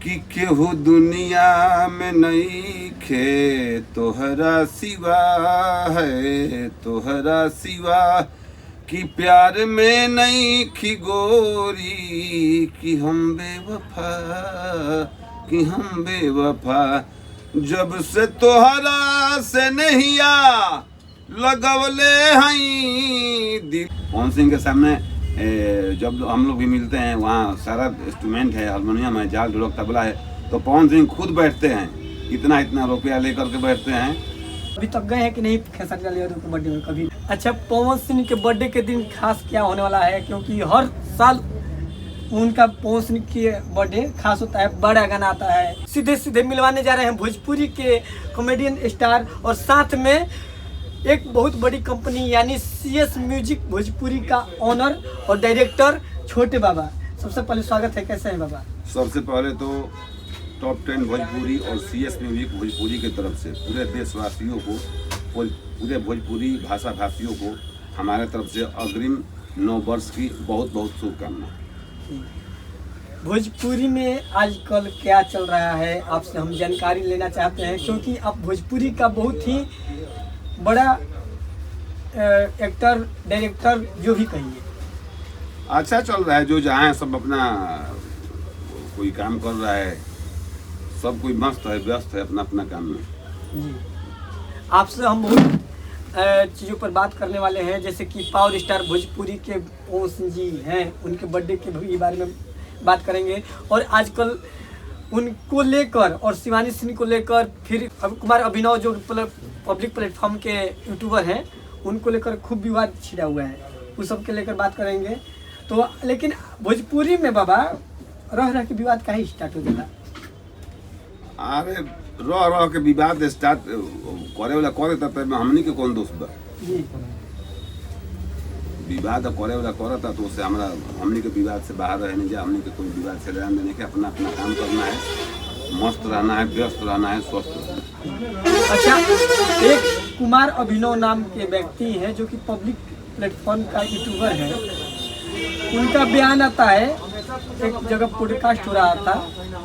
कि केहू दुनिया में नहीं खे तोहरा सिवा है तोहरा सिवा कि प्यार में नहीं खी गोरी कि हम बेवफा जब से तोहरा से नहिया लगवले हैं दिल। पवन सिंह के सामने जब हम लोग भी मिलते हैं वहाँ सारा इंस्ट्रूमेंट है, हारमोनियम है, झाल ढोलक तबला है, तो पवन सिंह खुद बैठते हैं, इतना रुपया लेकर के बैठते हैं। अभी तक गए हैं कि नहीं खेसारी लाल यादव के बर्थडे में कभी? अच्छा, पवन सिंह के बर्थडे के दिन खास क्या होने वाला है? क्योंकि हर साल उनका पवन सिंह के बर्थडे खास होता है, बड़ा गाना आता है। सीधे सीधे मिलवाने जा रहे हैं भोजपुरी के कॉमेडियन स्टार और साथ में एक बहुत बड़ी कंपनी यानी CS म्यूजिक भोजपुरी का ऑनर और डायरेक्टर छोटे बाबा। सबसे पहले स्वागत है, कैसे हैं बाबा? सबसे पहले तो टॉप 10 भोजपुरी और CS म्यूजिक भोजपुरी की तरफ से पूरे देशवासियों को, पूरे भोजपुरी भाषा भाषियों को हमारे तरफ से अग्रिम 9 वर्ष की बहुत बहुत शुभकामनाएं। भोजपुरी में आजकल क्या चल रहा है, आपसे हम जानकारी लेना चाहते हैं, क्योंकि आप भोजपुरी का बहुत ही बड़ा एक्टर डायरेक्टर जो भी कहिए। अच्छा चल रहा है, जो जहाँ है सब अपना कोई काम कर रहा है, सब कोई मस्त है, व्यस्त है अपना अपना काम में। जी, आपसे हम बहुत चीज़ों पर बात करने वाले हैं, जैसे कि पावर स्टार भोजपुरी के पवन सिंह जी हैं, उनके बर्थडे के बारे में बात करेंगे और आजकल उनको लेकर और शिवानी सिंह को लेकर, फिर कुमार अभिनव जो पब्लिक प्लेटफॉर्म के यूट्यूबर हैं, उनको लेकर खूब विवाद छिड़ा हुआ है, उस सब के लेकर बात करेंगे। तो लेकिन भोजपुरी में बाबा रह के विवाद का ही स्टार्ट हो जाता। अरे रह के विवाद स्टार्ट करे वाला करे तब हमनी के कौन दोस्त बा? जी, विवाद करे वाला करता तो उससे हमारा हमनी के विवाद से बाहर रहने जा, हमनी के कोई विवाद से रहने देने के अपना अपना काम करना है, मस्त रहना है, व्यस्त रहना है, स्वस्थ रहना है। अच्छा, एक कुमार अभिनव नाम के व्यक्ति हैं जो कि पब्लिक प्लेटफॉर्म का यूट्यूबर है, उनका बयान आता है, एक जगह पॉडकास्ट हो रहा था,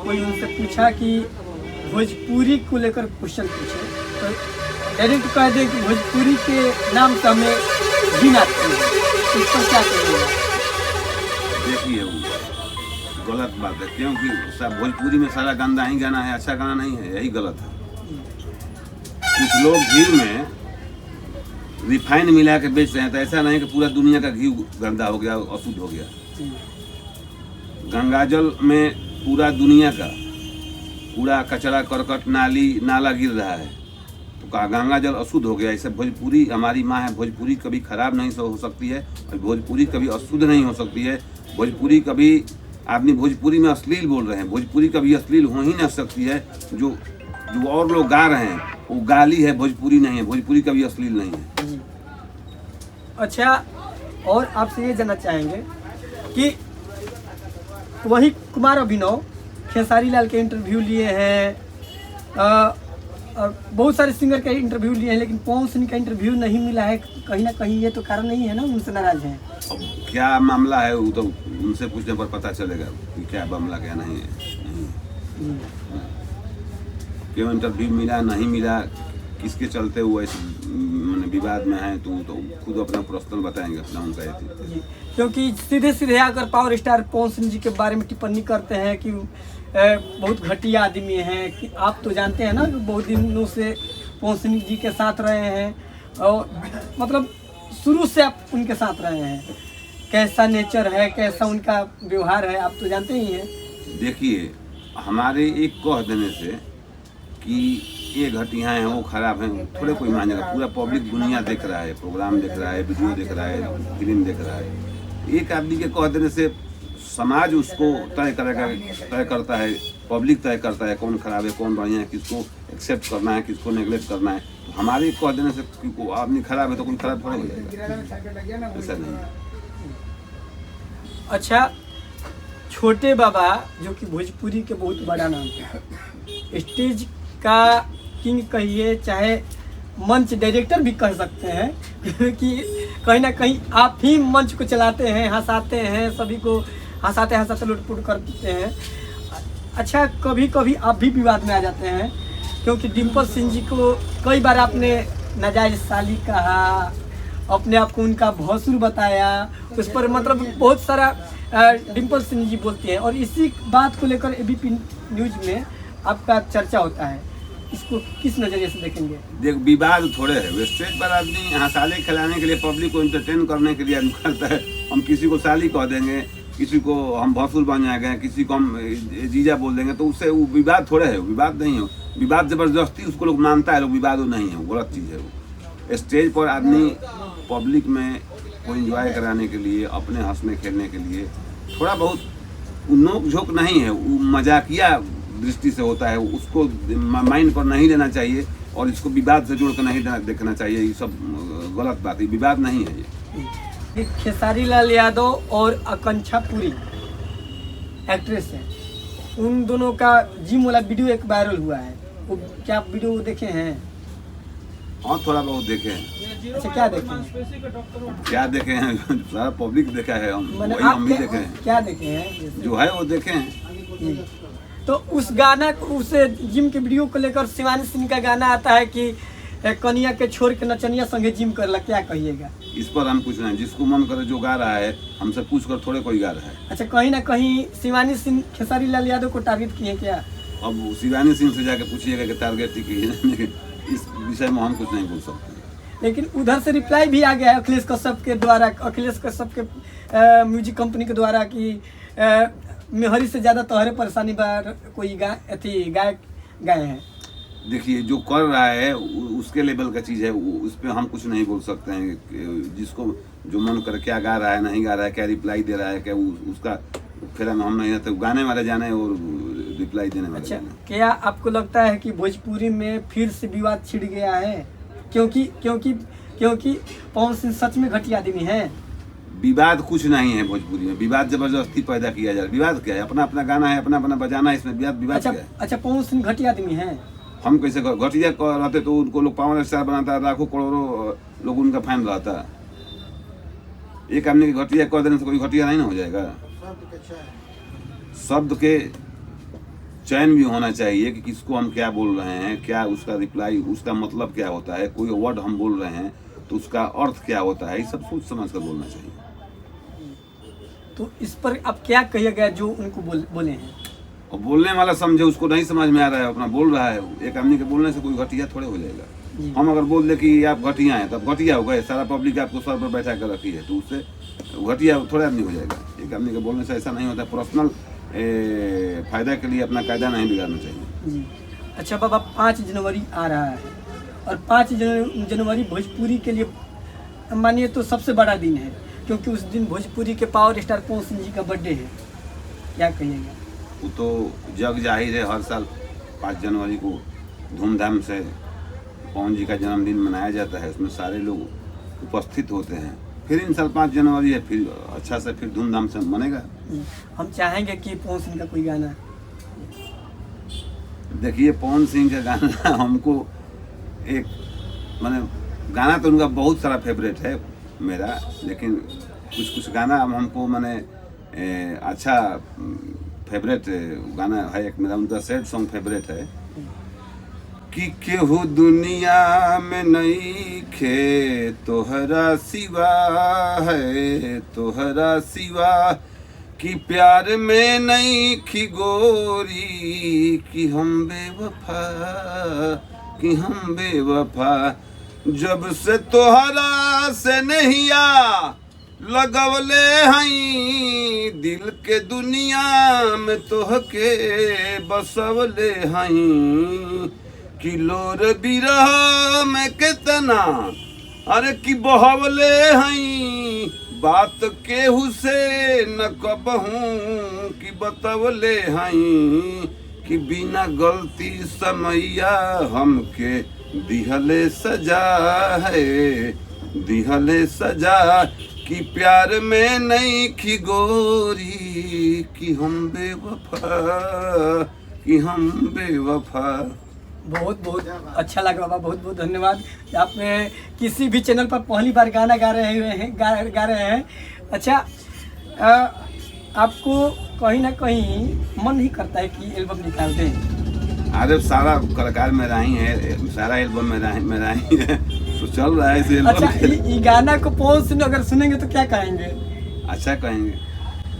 कोई उनसे पूछा कि भोजपुरी को लेकर क्वेश्चन पूछे, तो डायरेक्ट कह दे कि भोजपुरी के नाम से हमें घिन आती है, इस पर क्या करेंगे? देखिए वो गलत बात है, क्योंकि सब भोजपुरी में सारा गंदा ही गाना है, अच्छा गाना नहीं है, यही गलत है। कुछ लोग घी में रिफाइन मिला के बेच रहे हैं, तो ऐसा नहीं कि पूरा दुनिया का घी गंदा हो गया, अशुद्ध हो गया। गंगाजल में पूरा दुनिया का कूड़ा कचरा करकट नाला गिर रहा है, तो गंगा जल अशुद्ध हो गया। इसे भोजपुरी हमारी माँ है, भोजपुरी कभी खराब नहीं हो सकती है और भोजपुरी कभी अशुद्ध नहीं हो सकती है। भोजपुरी कभी आदमी भोजपुरी में अश्लील बोल रहे हैं, भोजपुरी कभी अश्लील हो ही नहीं सकती है। जो और लोग गा रहे हैं वो गाली है, भोजपुरी नहीं है, भोजपुरी कभी अश्लील नहीं है। अच्छा, और आपसे ये जानना चाहेंगे कि वही कुमार अभिनव खेसारी लाल के इंटरव्यू लिए हैं, बहुत सारे सिंगर के इंटरव्यू लिए हैं, लेकिन पवन सिंह का इंटरव्यू नहीं मिला है। कहीं ना कहीं ये तो कारण नहीं है ना, उनसे नाराज हैं? अब क्या मामला है वो तो उनसे पूछने पर पता चलेगा कि क्या मामला क्या नहीं है। क्यों इंटरव्यू मिला नहीं मिला, किसके चलते वो ऐसे विवाद में है, तो खुद अपना पर्सनल बताएंगे अपना उनका। क्योंकि सीधे सीधे आकर पावर स्टार पवन सिंह जी के बारे में टिप्पणी करते हैं कि बहुत घटिया आदमी हैं, कि आप तो जानते हैं ना, बहुत दिनों से पवन सिंह जी के साथ रहे हैं और मतलब शुरू से आप उनके साथ रहे हैं, कैसा नेचर है, कैसा उनका व्यवहार है, आप तो जानते ही हैं। देखिए, हमारे एक कह देने से कि ये घटिया हैं, वो खराब हैं, थोड़े कोई मानेगा। पूरा पब्लिक दुनिया देख रहा है, प्रोग्राम देख रहा है, वीडियो देख रहा है, फिल्म देख रहा है। एक आदमी के कह देने से समाज उसको तय करता है, पब्लिक तय करता है कौन खराब है कौन बढ़िया है, किसको एक्सेप्ट करना है, किसको नेगलेक्ट करना है। तो हमारे कह देने से आदमी खराब है तो कोई खराब थोड़ा हो जाएगा, ऐसा नहीं है। अच्छा, छोटे बाबा जो कि भोजपुरी के बहुत बड़ा नाम है, स्टेज का किंग कहिए, चाहे मंच डायरेक्टर भी कह सकते हैं, क्योंकि कहीं ना कहीं आप ही मंच को चलाते हैं, हंसाते हैं, सभी को हंसाते हंसाते लुटपुट करते हैं। अच्छा, कभी कभी आप भी विवाद में आ जाते हैं, क्योंकि डिम्पल सिंह जी को कई बार आपने नाजायज साली कहा, अपने आप को उनका भौसुर बताया, उस पर मतलब बहुत सारा डिम्पल सिंह जी बोलती हैं, और इसी बात को लेकर एबीपी न्यूज में आपका चर्चा होता है। इसको किस नज़रिए से देखेंगे? देख, विवाद थोड़े है, वो स्टेज पर आदमी हंसाले खिलाने के लिए, पब्लिक को एंटरटेन करने के लिए आदमी करता है। हम किसी को साली कह देंगे, किसी को हम भौसुर बन जाएंगे, किसी को हम जीजा बोल देंगे, तो उससे वो विवाद थोड़े है, विवाद नहीं है। विवाद जबरदस्ती उसको लोग मानता है, लोग विवाद वो नहीं है, वो गलत चीज़ है। वो स्टेज पर आदमी पब्लिक में को एंजॉय कराने के लिए, अपने हंसने खेलने के लिए थोड़ा बहुत नोक झोंक नहीं है, वो मजाकिया दृष्टि से होता है, उसको माइंड पर नहीं लेना चाहिए और इसको विवाद से जोड़कर नहीं देखना चाहिए। ये सब गलत बात है, विवाद नहीं है ये। खेसारी लाल यादव और आकांक्षा पुरी एक्ट्रेस है, उन दोनों का जिम वाला वीडियो एक वायरल हुआ है, वो क्या आप वीडियो देखे हैं? हाँ, थोड़ा बहुत देखे हैं। अच्छा, क्या देखे हैं? क्या देखे हैं? सारा पब्लिक देखा है, हम मैंने वही हम भी देखे हैं। क्या देखे हैं? जो है वो देखे हैं। तो उस गाना को, उस जिम के वीडियो को लेकर शिवानी सिंह का गाना आता है कि कनिया के छोड़ के नचनिया संगे जिम करला, क्या कहिएगा इस पर? हम कुछ नहीं, जिसको मन करे जो गा रहा है, हमसे पूछ कर थोड़े कोई गा रहा है। अच्छा, कहीं ना कहीं शिवानी सिंह खेसारी लाल यादव को टारगेट किए क्या? अब शिवानी सिंह से जाके पूछिएगा कि टारगेट की है। इस विषय में हम कुछ नहीं बोल सकते। लेकिन उधर से रिप्लाई भी आ गया है अखिलेश कश्यप के द्वारा, अखिलेश कश्यप के म्यूजिक कंपनी के द्वारा कि मेहरी से ज़्यादा तोहरे परेशानी बार कोई गायक गाए हैं। देखिए, जो कर रहा है उसके लेवल का चीज़ है, उस पर हम कुछ नहीं बोल सकते हैं। जिसको जो मन करे, क्या गा रहा है, नहीं गा रहा है, क्या रिप्लाई दे रहा है, क्या उसका फिर हम नहीं रहते। गाने वाले जाने और रिप्लाई देने वाले अच्छा, जाने। क्या आपको लगता है कि भोजपुरी में फिर से विवाद छिड़ गया है? क्योंकि पवन सिंह सच में घटिया आदमी है। विवाद कुछ नहीं है भोजपुरी में, विवाद जबरदस्ती पैदा किया जा रहा है। विवाद क्या है? अपना अपना गाना है, अपना अपना बजाना है, इसमें विवाद क्या है? अच्छा, पवन सिंह घटिया आदमी है। हम कैसे घटिया रहते तो उनको लोग पावर स्टार बनाता, लाखों करोड़ों लोग उनका फैन रहता। एक आदमी की घटिया कह देने से कोई घटिया नहीं ना हो जाएगा। शब्द के चयन भी होना चाहिए कि किसको हम क्या बोल रहे हैं, क्या उसका रिप्लाई, उसका मतलब क्या होता है। कोई वर्ड हम बोल रहे हैं तो उसका अर्थ क्या होता है, ये सब सोच समझ कर बोलना चाहिए। तो इस पर आप क्या कहिएगा जो उनको बोले हैं? और बोलने वाला समझे, उसको नहीं समझ में आ रहा है, अपना बोल रहा है। एक आदमी के बोलने से कोई घटिया थोड़े हो जाएगा। हम अगर बोल दे कि आप घटिया हैं, तब घटिया हो गए, सारा पब्लिक आपको सर पर बैठा कर रखी है, तो उससे घटिया थोड़ा आदमी हो जाएगा। एक आदमी के बोलने से ऐसा नहीं होता। पर्सनल फायदा के लिए अपना कायदा नहीं बिगाड़ना चाहिए जी। अच्छा बाबा, 5 जनवरी आ रहा है और 5 जनवरी भोजपुरी के लिए मानिए तो सबसे बड़ा दिन है, क्योंकि उस दिन भोजपुरी के पावर स्टार पवन सिंह जी का बर्थडे है। क्या कहिएगा? वो तो जग जाहिर है, हर साल 5 जनवरी को धूमधाम से पवन जी का जन्मदिन मनाया जाता है। उसमें सारे लोग उपस्थित होते हैं। फिर इन साल 5 जनवरी है, फिर अच्छा से फिर धूमधाम से मनेगा। हम चाहेंगे कि पवन सिंह का कोई गाना। देखिए, पवन सिंह का गाना हमको एक माने गाना तो उनका बहुत सारा फेवरेट है मेरा, लेकिन कुछ गाना हमको माने अच्छा फेवरेट गाना है। एक मेरा उनका सैड सॉन्ग फेवरेट है कि केहू दुनिया में नहीं खे तोहरा सिवा है, तोहरा सिवा कि प्यार में नहीं खी गोरी, कि हम बेवफा, कि हम बेवफा। जब से तोहरा से नहीं आ लगवले हई, दिल के दुनिया में तोहके बसवले हई। किलोर बिरह में कितना अरे कि बहवले हई, बात केहू से न कबहूँ कि बतवले हई। कि बिना गलती समैया हमके दिहले सजा है, दिहले सजा। कि प्यार में नहीं खी गोरी, कि हम बेवफा, कि हम बेवफा। बहुत बहुत अच्छा लगा बाबा, बहुत बहुत धन्यवाद। आप किसी भी चैनल पर पहली बार गाना गा रहे हैं। अच्छा, आपको कहीं ना कहीं मन नहीं करता है कि एल्बम निकाल दें? अरे सारा कलाकार मेरा ही है, सारा एल्बम मेरा ही है, तो चल रहा है इस अच्छा, एल्बम। ये गाना को पवन सिंह अगर सुनेंगे तो क्या कहेंगे? अच्छा कहेंगे।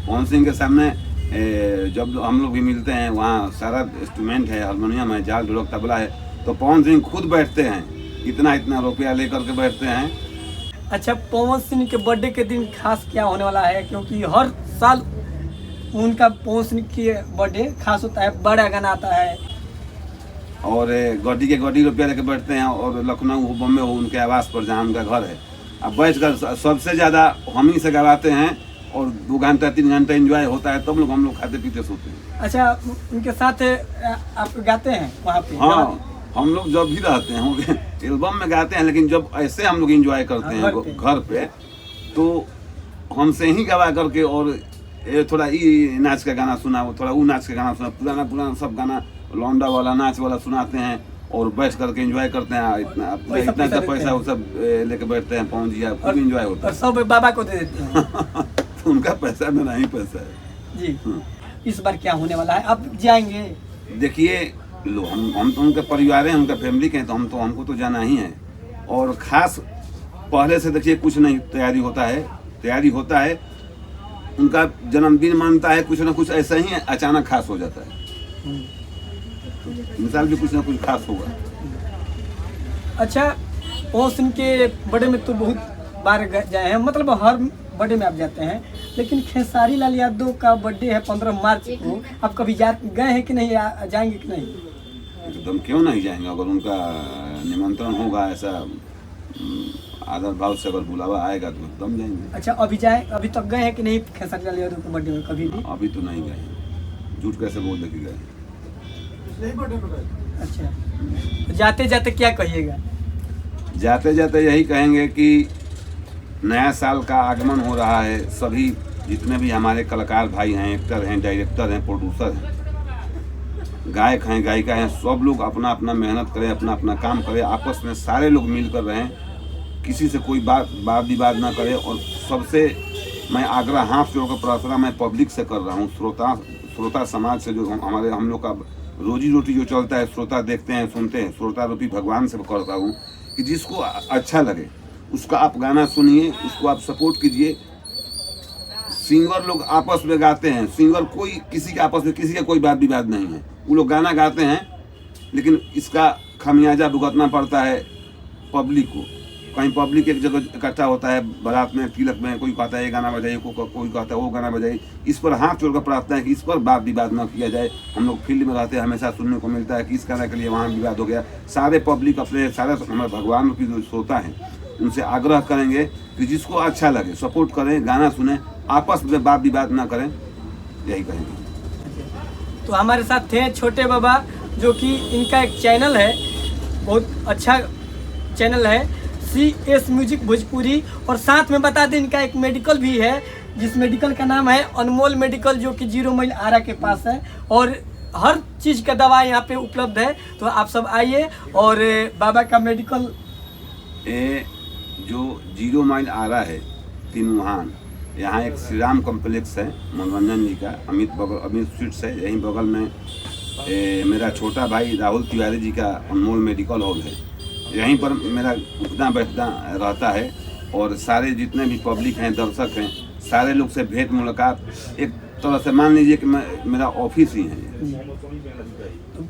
पवन सिंह के सामने जब हम लोग भी मिलते हैं, वहाँ सारा इंस्ट्रूमेंट है, हारमोनियम है, झाल ढोलक तबला है, तो पवन सिंह खुद बैठते हैं, इतना रुपया लेकर के बैठते हैं। अच्छा, पवन सिंह के बर्थडे के दिन खास क्या होने वाला है? क्योंकि हर साल उनका पवन सिंह के बर्थडे खास होता है, बड़ा गाना आता है। और गड्डी के गड्डी रुपया लेके बैठते हैं, और लखनऊ हो, बम्बे हो, उनके आवास पर जहाँ उनका घर है, अब बैठ कर सबसे ज़्यादा हम ही से गवाते हैं, और 2 घंटा 3 घंटा एंजॉय होता है, तब हम लोग खाते पीते सोते हैं। अच्छा, उनके साथ आप गाते हैं वहाँ पे? हाँ, हम लोग जब भी रहते हैं एल्बम में गाते हैं, लेकिन जब ऐसे हम लोग एंजॉय करते हैं घर पे, तो हमसे ही गवा करके, और थोड़ा ये नाच का गाना सुना, थोड़ा वो नाच का गाना सुना, पुराना सब गाना लौंडा वाला नाच वाला सुनाते हैं, और बैठ करके एंजॉय करते हैं। इतना पैसा वो सब लेके बैठते हैं, पहुँच गया, खूब एंजॉय होता है। और सब बाबा को दे देते हैं। तो उनका पैसा मेरा ही पैसा है जी। इस बार क्या होने वाला है? आप जाएंगे? देखिए, लो हम तो उनके परिवार हैं, उनका फैमिली के हैं, तो हमको तो जाना ही है। और खास पहले से देखिए कुछ नहीं तैयारी होता है, उनका जन्मदिन मानता है, कुछ ना कुछ ऐसा ही अचानक खास हो जाता है। मिसाल भी कुछ ना कुछ खास होगा। अच्छा, पवन सिंह के बर्थडे में तो बहुत बार जाए हैं, मतलब हर बर्थडे में आप जाते हैं, लेकिन खेसारी लाल यादव का बर्थडे है 15 मार्च को, आप कभी गए हैं कि नहीं, जाएंगे कि नहीं? एकदम क्यों नहीं जाएंगे, अगर उनका निमंत्रण होगा, ऐसा आदर भाव से अगर बुलावा आएगा तो एकदम जाएंगे। अच्छा, अभी तक गए हैं कि नहीं खेसारी लाल यादव के बर्थडे में कभी भी? अभी तो नहीं गए, झूठ कैसे बोल दे कि गए। अच्छा, तो जाते जाते क्या कहिएगा? जाते जाते यही कहेंगे कि नया साल का आगमन हो रहा है। सभी जितने भी हमारे कलाकार भाई हैं, एक्टर हैं, डायरेक्टर हैं, प्रोड्यूसर हैं, गायक हैं, गायिका हैं, सब लोग अपना अपना मेहनत करें, अपना अपना काम करें, आपस में सारे लोग मिलकर रहें, किसी से कोई बात विवाद ना करें। और सबसे मैं आग्रह हाथ जोड़कर प्रार्थना मैं पब्लिक से कर रहा हूँ, श्रोता समाज से, जो हम लोग का रोजी रोटी जो चलता है, श्रोता देखते हैं, सुनते हैं, श्रोता रूपी भगवान से करता हूँ कि जिसको अच्छा लगे उसका आप गाना सुनिए, उसको आप सपोर्ट कीजिए। सिंगर लोग आपस में गाते हैं, सिंगर कोई किसी के आपस में किसी का कोई बात विवाद नहीं है, वो लोग गाना गाते हैं, लेकिन इसका खामियाजा भुगतना पड़ता है पब्लिक को। कहीं पब्लिक एक जगह इकट्ठा होता है, बारात में, तिलक में, कोई कहता है ये गाना बजाइए, कोई कहता है वो गाना बजाइए। इस पर हाथ जोड़कर प्रार्थना है कि इस पर बात विवाद न किया जाए। हम लोग फील्ड में रहते हैं, हमेशा सुनने को मिलता है कि इस गाना के लिए वहाँ विवाद हो गया। सारे पब्लिक अपने सारे हमारे भगवान की जो श्रोता हैं उनसे आग्रह करेंगे कि जिसको अच्छा लगे सपोर्ट करें, गाना सुने, आपस में बात विवाद ना करें, यही कहेंगे। तो हमारे साथ थे छोटे बाबा, जो कि इनका एक चैनल है, बहुत अच्छा चैनल है, CS म्यूजिक भोजपुरी। और साथ में बता दें इनका एक मेडिकल भी है, जिस मेडिकल का नाम है अनमोल मेडिकल, जो कि 0 माइल आरा के पास है, और हर चीज़ का दवा यहाँ पे उपलब्ध है। तो आप सब आइए, और बाबा का मेडिकल जो 0 माइल आरा है, तीनुहान, यहाँ एक श्री राम कॉम्प्लेक्स है मनोरंजन जी का, अमित स्वीट्स है, यहीं बगल में मेरा छोटा भाई राहुल तिवारी जी का अनमोल मेडिकल हॉल है, यहीं पर मेरा उठना बैठना रहता है। और सारे जितने भी पब्लिक हैं, दर्शक हैं, सारे लोग से भेंट मुलाकात, एक तरह से मान लीजिए कि मेरा ऑफिस ही है।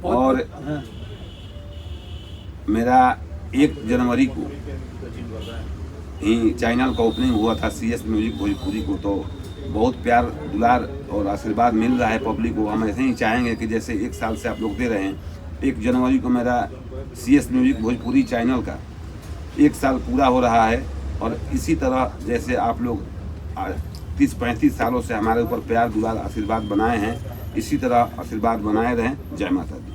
और मेरा 1 जनवरी को ही चैनल का ओपनिंग हुआ था CS म्यूजिक भोजपुरी को, तो बहुत प्यार दुलार और आशीर्वाद मिल रहा है पब्लिक को। हम ऐसे ही चाहेंगे कि जैसे 1 साल से आप लोग दे रहे हैं, 1 जनवरी को मेरा CS म्यूजिक भोजपुरी चैनल का 1 साल पूरा हो रहा है। और इसी तरह जैसे आप लोग 30-35 सालों से हमारे ऊपर प्यार दुलार आशीर्वाद बनाए हैं, इसी तरह आशीर्वाद बनाए रहें। जय माता दी।